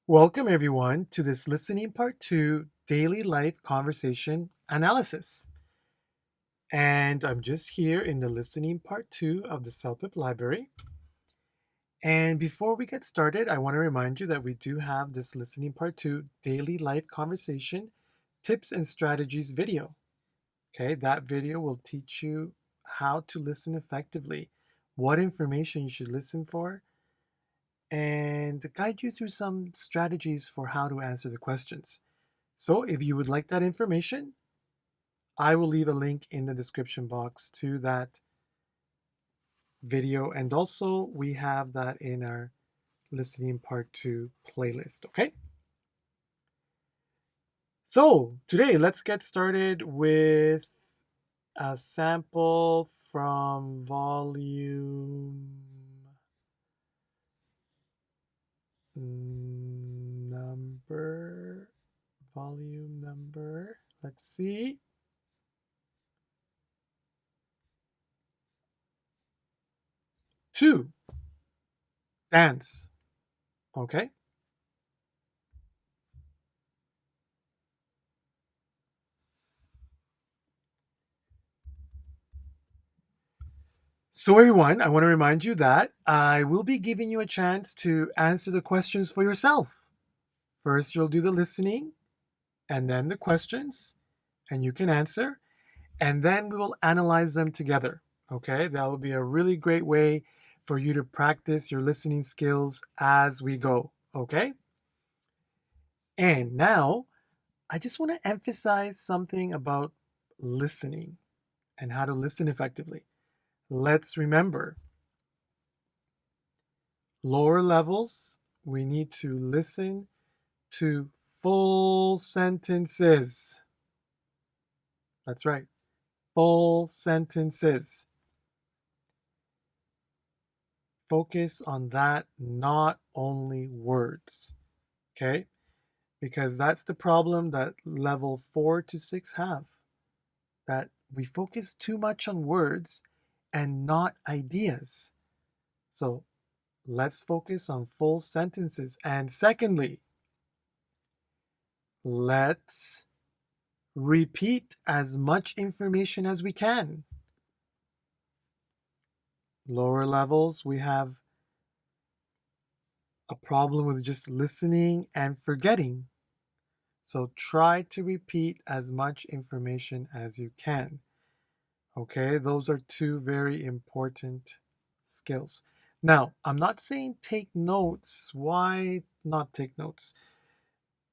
Welcome, everyone, to this listening part 2 daily life conversation analysis. And I'm just here in the listening part 2 of the CELPIP library. And before we get started, I want to remind you that we do have this listening part 2 daily life conversation tips and strategies video. Okay, that video will teach you how to listen effectively, what information you should listen for, and guide you through some strategies for how to answer the questions. So if you would like that information, I will leave a link in the description box to that video. And also we have that in our listening part 2 playlist, okay? So today, let's get started with a sample from volume number, let's see. 2, dance, okay? So everyone, I want to remind you that I will be giving you a chance to answer the questions for yourself. First, you'll do the listening and then the questions, and you can answer, and then we will analyze them together. Okay, that will be a really great way for you to practice your listening skills as we go. Okay, and now I just want to emphasize something about listening and how to listen effectively. Let's remember, lower levels, we need to listen to full sentences. That's right, full sentences. Focus on that, not only words, okay? Because that's the problem that level 4 to 6 have, that we focus too much on words and not ideas. So let's focus on full sentences. And secondly, let's repeat as much information as we can. Lower levels, we have a problem with just listening and forgetting. So try to repeat as much information as you can. Okay, those are two very important skills. Now, I'm not saying take notes. Why not take notes?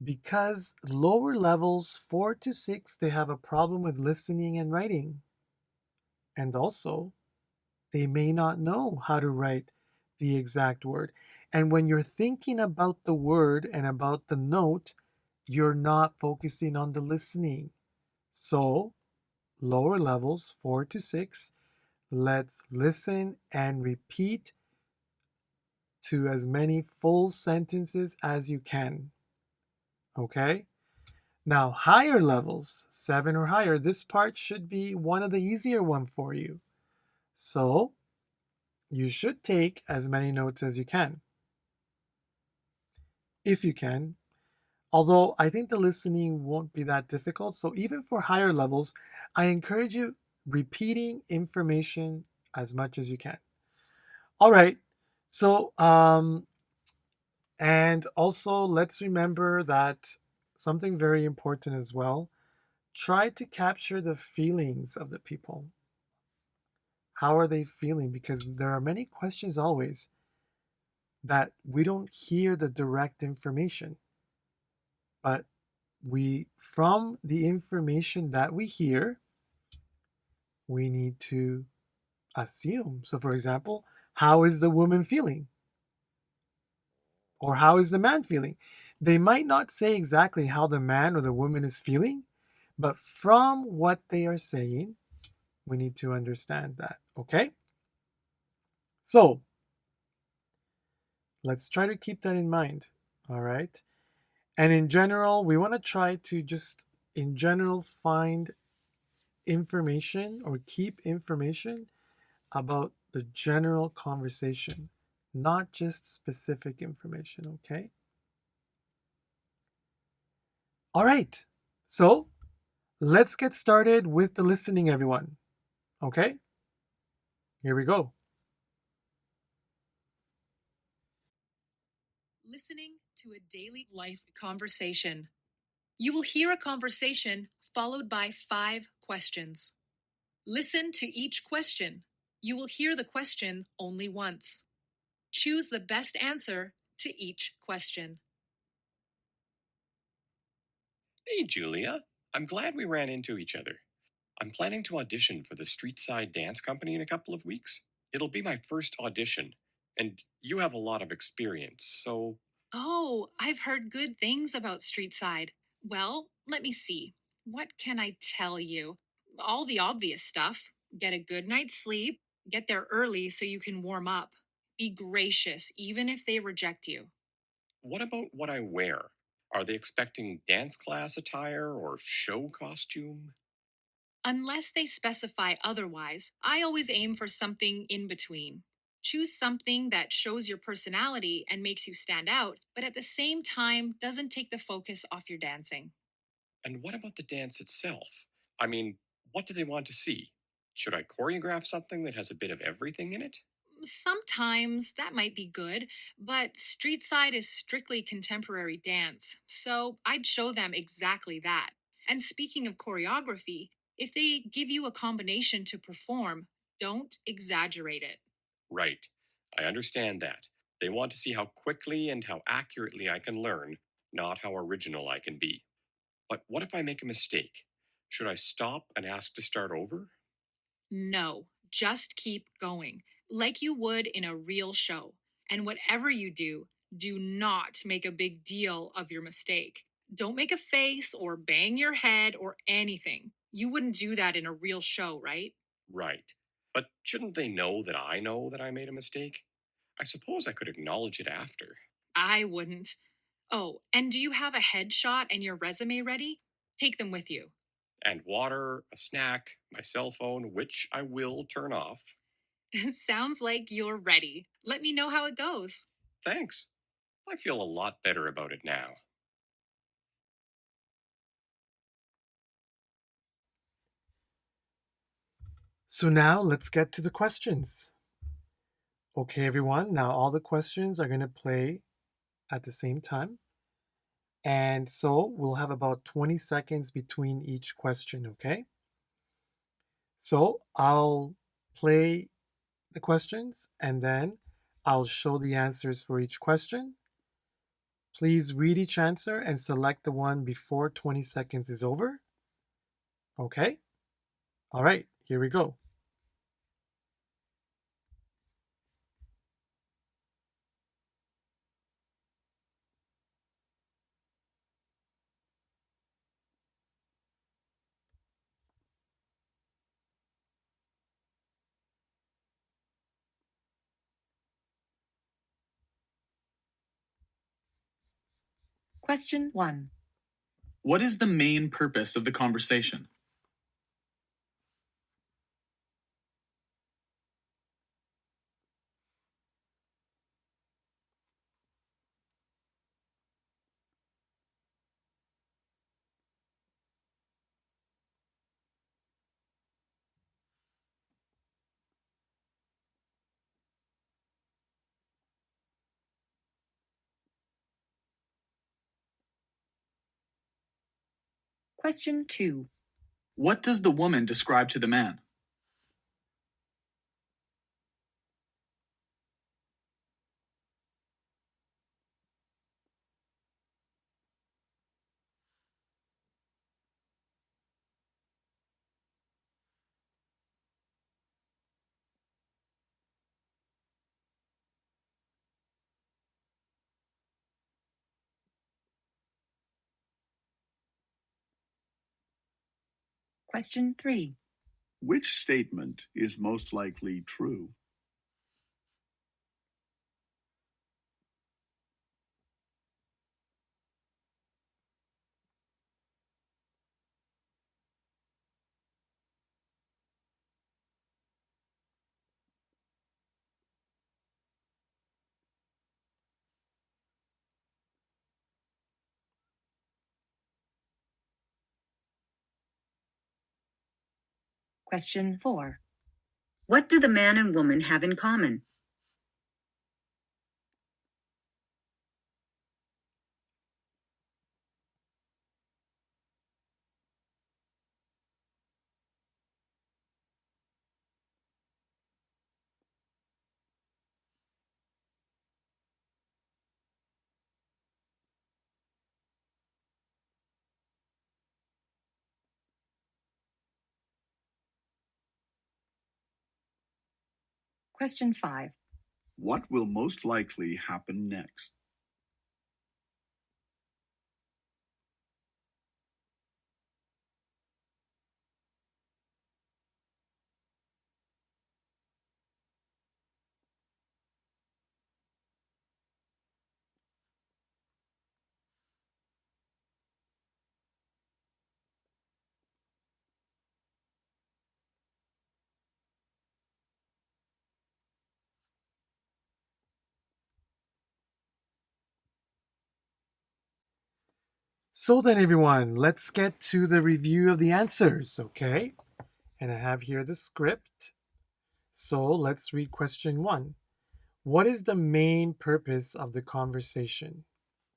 Because lower levels, 4 to 6, they have a problem with listening and writing. And also, they may not know how to write the exact word. And when you're thinking about the word and about the note, you're not focusing on the listening. So, lower levels, 4 to 6, let's listen and repeat to as many full sentences as you can. Okay? Now, higher levels, 7 or higher, this part should be one of the easier one for you. So, you should take as many notes as you can. If you can. Although I think the listening won't be that difficult. So even for higher levels, I encourage you repeating information as much as you can. All right. So, and also let's remember that something very important as well. Try to capture the feelings of the people. How are they feeling? Because there are many questions always that we don't hear the direct information. But from the information that we hear, we need to assume. So, for example, how is the woman feeling? Or how is the man feeling? They might not say exactly how the man or the woman is feeling, but from what they are saying, we need to understand that. Okay? So, let's try to keep that in mind. All right? And in general, we want to try to just, in general, find information or keep information about the general conversation, not just specific information, okay? All right, so let's get started with the listening, everyone. Okay, here we go. Listening to a daily life conversation. You will hear a conversation followed by 5 questions. Listen to each question. You will hear the question only once. Choose the best answer to each question. Hey, Julia. I'm glad we ran into each other. I'm planning to audition for the Street Side Dance Company in a couple of weeks. It'll be my first audition, and you have a lot of experience, so Oh, I've heard good things about Street Side. Well, let me see. What can I tell you? All the obvious stuff. Get a good night's sleep, get there early so you can warm up. Be gracious, even if they reject you. what about what I wear? Are they expecting dance class attire or show costume? Unless they specify otherwise, I always aim for something in between. Choose something that shows your personality and makes you stand out, but at the same time doesn't take the focus off your dancing. And what about the dance itself? I mean, what do they want to see? Should I choreograph something that has a bit of everything in it? Sometimes that might be good, but street side is strictly contemporary dance, so I'd show them exactly that. And speaking of choreography, if they give you a combination to perform, don't exaggerate it. Right. I understand that. They want to see how quickly and how accurately I can learn, not how original I can be. But what if I make a mistake? Should I stop and ask to start over? No, just keep going, like you would in a real show. And whatever you do, do not make a big deal of your mistake. Don't make a face or bang your head or anything. You wouldn't do that in a real show, right? Right. But shouldn't they know that I made a mistake? I suppose I could acknowledge it after. I wouldn't. Oh, and do you have a headshot and your resume ready? Take them with you. And water, a snack, my cell phone, which I will turn off. Sounds like you're ready. Let me know how it goes. Thanks. I feel a lot better about it now. So now let's get to the questions. Okay, everyone, now all the questions are going to play at the same time. And so we'll have about 20 seconds between each question, okay? So I'll play the questions and then I'll show the answers for each question. Please read each answer and select the one before 20 seconds is over. Okay? All right, here we go. Question 1. What is the main purpose of the conversation? Question 2. What does the woman describe to the man? Question 3. Which statement is most likely true? Question 4. What do the man and woman have in common? Question 5. What will most likely happen next? So then, everyone, let's get to the review of the answers, okay? And I have here the script. So let's read question 1. What is the main purpose of the conversation?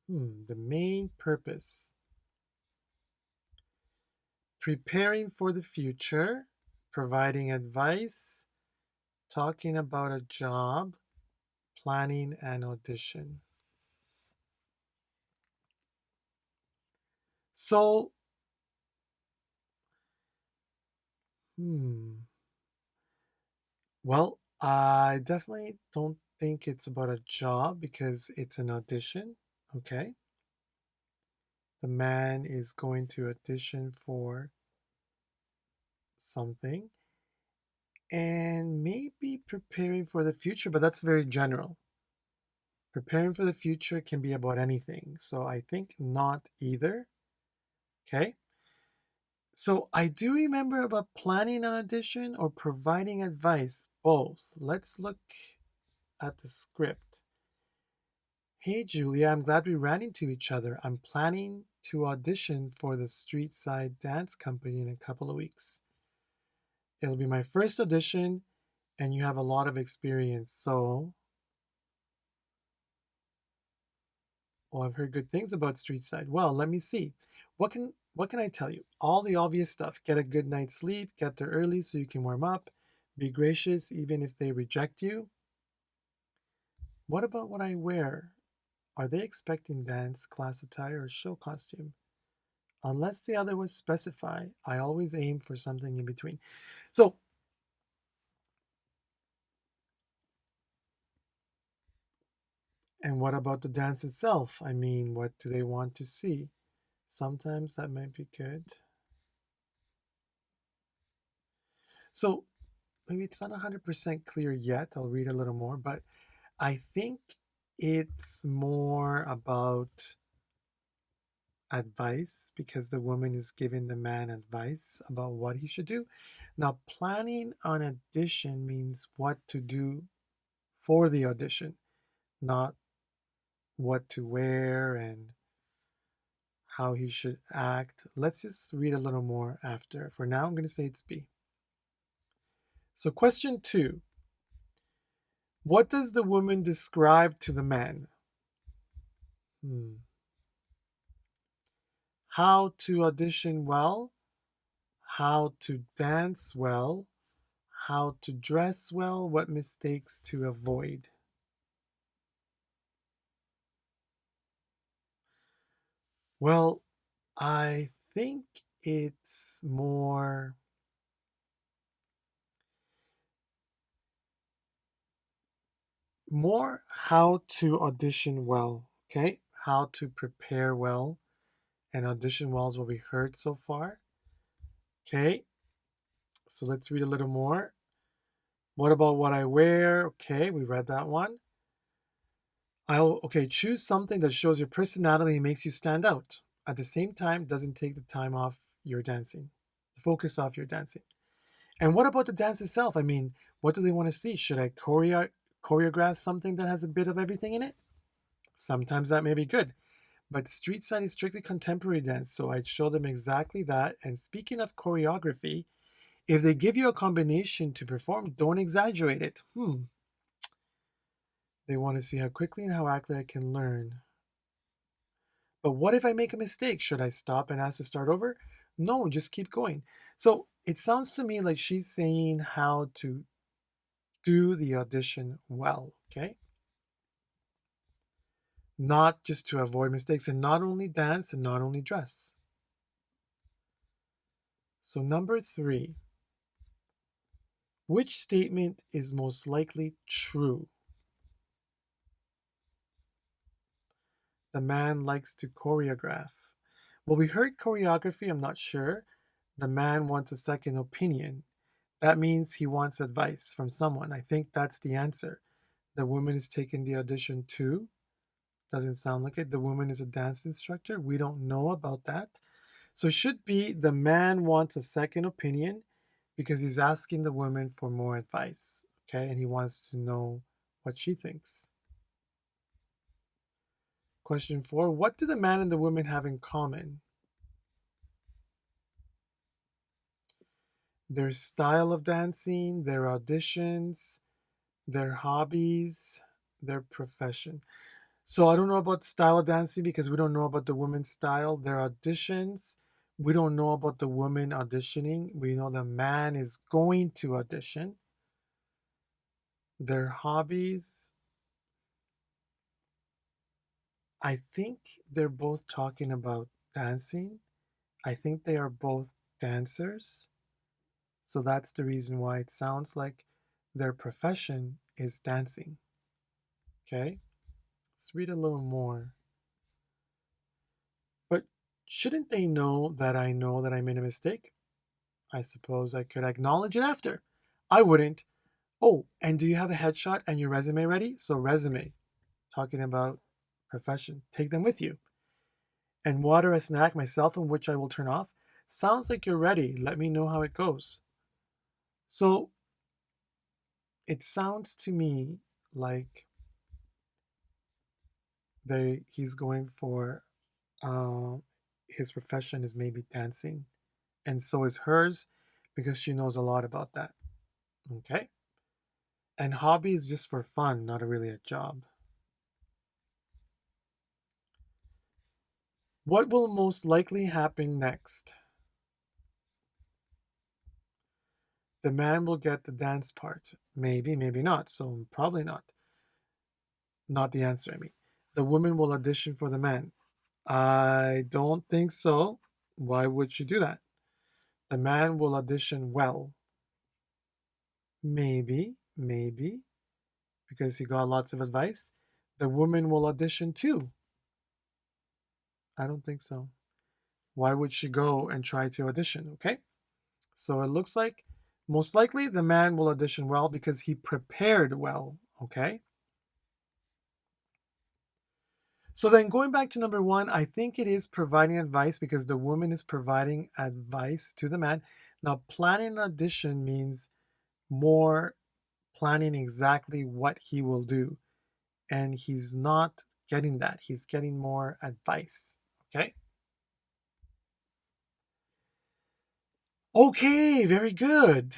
The main purpose. Preparing for the future, providing advice, talking about a job, planning an audition. So, well, I definitely don't think it's about a job because it's an audition, okay? The man is going to audition for something and maybe preparing for the future, but that's very general. Preparing for the future can be about anything. So I think not either. Okay. So I do remember about planning an audition or providing advice, both. Let's look at the script. Hey, Julia, I'm glad we ran into each other. I'm planning to audition for the Street Side Dance Company in a couple of weeks. It'll be my first audition, and you have a lot of experience. So, I've heard good things about Street Side. Well, let me see. What can I tell you? All the obvious stuff. Get a good night's sleep, get there early so you can warm up, be gracious even if they reject you. What about what I wear? Are they expecting dance class attire or show costume? Unless the other was specify, I always aim for something in between. So, and what about the dance itself? I mean, what do they want to see? Sometimes that might be good. So, maybe it's not 100% clear yet. I'll read a little more, but I think it's more about advice because the woman is giving the man advice about what he should do. Now, planning an audition means what to do for the audition, not what to wear and how he should act. Let's just read a little more after. For now, I'm going to say it's B. So, question 2. What does the woman describe to the man? How to audition well, how to dance well, how to dress well, what mistakes to avoid. Well, I think it's more how to audition well, okay? How to prepare well and audition well is what we heard so far. Okay, so let's read a little more. What about what I wear? Okay, we read that one. Choose something that shows your personality and makes you stand out. At the same time, doesn't take the time off your dancing, the focus off your dancing. And what about the dance itself? I mean, what do they want to see? Should I choreograph something that has a bit of everything in it? Sometimes that may be good. But street side is strictly contemporary dance, so I'd show them exactly that. And speaking of choreography, If they give you a combination to perform, don't exaggerate it. They want to see how quickly and how accurately I can learn. But what if I make a mistake? Should I stop and ask to start over? No, just keep going. So it sounds to me like she's saying how to do the audition well, okay? Not just to avoid mistakes, and not only dance and not only dress. So number 3, which statement is most likely true? The man likes to choreograph. Well, we heard choreography, I'm not sure. The man wants a second opinion. That means he wants advice from someone. I think that's the answer. The woman is taking the audition too. Doesn't sound like it. The woman is a dance instructor. We don't know about that. So it should be the man wants a second opinion because he's asking the woman for more advice. Okay, and he wants to know what she thinks. Question 4, what do the man and the woman have in common? Their style of dancing, their auditions, their hobbies, their profession. So I don't know about style of dancing because we don't know about the woman's style. Their auditions, we don't know about the woman auditioning. We know the man is going to audition. Their hobbies, I think they're both talking about dancing. I think they are both dancers. So that's the reason why it sounds like their profession is dancing. Okay, let's read a little more. But shouldn't they know that I made a mistake? I suppose I could acknowledge it after. I wouldn't. Oh, and do you have a headshot and your resume ready? So resume, talking about profession. Take them with you. And water, a snack, my cell phone, which I will turn off. Sounds like you're ready. Let me know how it goes. So it sounds to me like he's going for his profession is maybe dancing, and so is hers because she knows a lot about that. Okay, and hobby is just for fun, not really a job. What will most likely happen next? The man will get the dance part. Maybe, maybe not. So probably not. Not the answer, I mean. The woman will audition for the man. I don't think so. Why would she do that? The man will audition well. Maybe, maybe, because he got lots of advice. The woman will audition too. I don't think so. Why would she go and try to audition? Okay. So it looks like most likely the man will audition well because he prepared well. Okay. So then going back to number 1, I think it is providing advice because the woman is providing advice to the man. Now, planning an audition means more planning exactly what he will do. And he's not getting that. He's getting more advice. Okay. Okay, very good.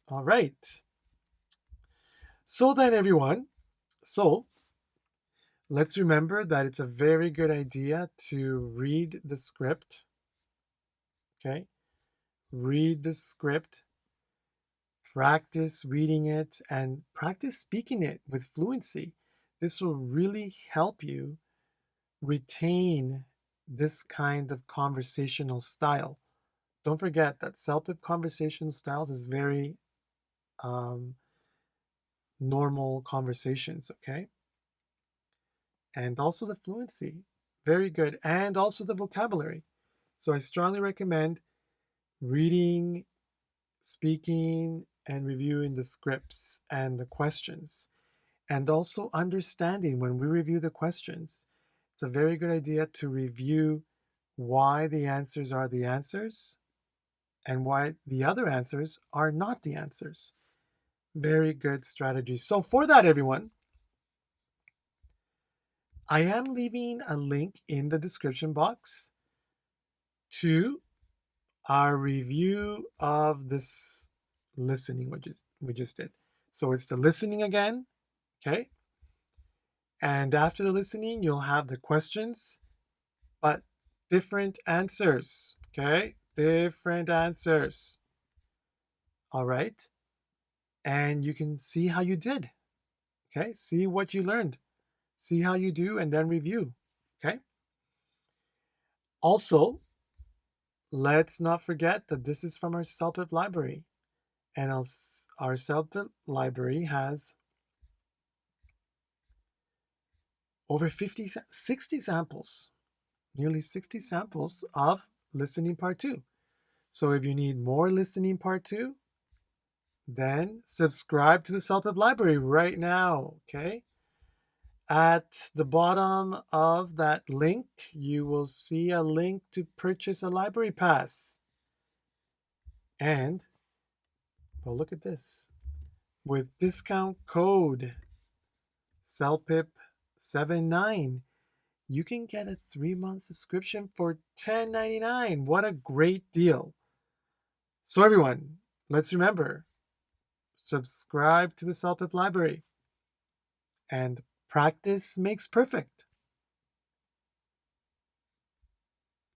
All right. So then, everyone, let's remember that it's a very good idea to read the script. Okay. Read the script, practice reading it, and practice speaking it with fluency. This will really help you retain this kind of conversational style. Don't forget that CELPIP conversation styles is very normal conversations, okay? And also the fluency, very good. And also the vocabulary. So I strongly recommend reading, speaking, and reviewing the scripts and the questions. And also understanding when we review the questions. It's a very good idea to review why the answers are the answers and why the other answers are not the answers. Very good strategy. So for that, everyone, I am leaving a link in the description box to our review of this listening we just did. So it's the listening again, okay? And after the listening, you'll have the questions, but different answers, okay? Different answers. All right? And you can see how you did, okay? See what you learned. See how you do and then review, okay? Also, let's not forget that this is from our CELPIP library. And our CELPIP library has over 60 samples, nearly 60 samples of listening part 2. So if you need more listening part 2, then subscribe to the CELPIP library right now, okay? At the bottom of that link, you will see a link to purchase a library pass. And, well, look at this. With discount code CELPIP79, you can get a 3-month subscription for $10.99. What a great deal. So everyone, let's remember, subscribe to the CELPIP library. And practice makes perfect.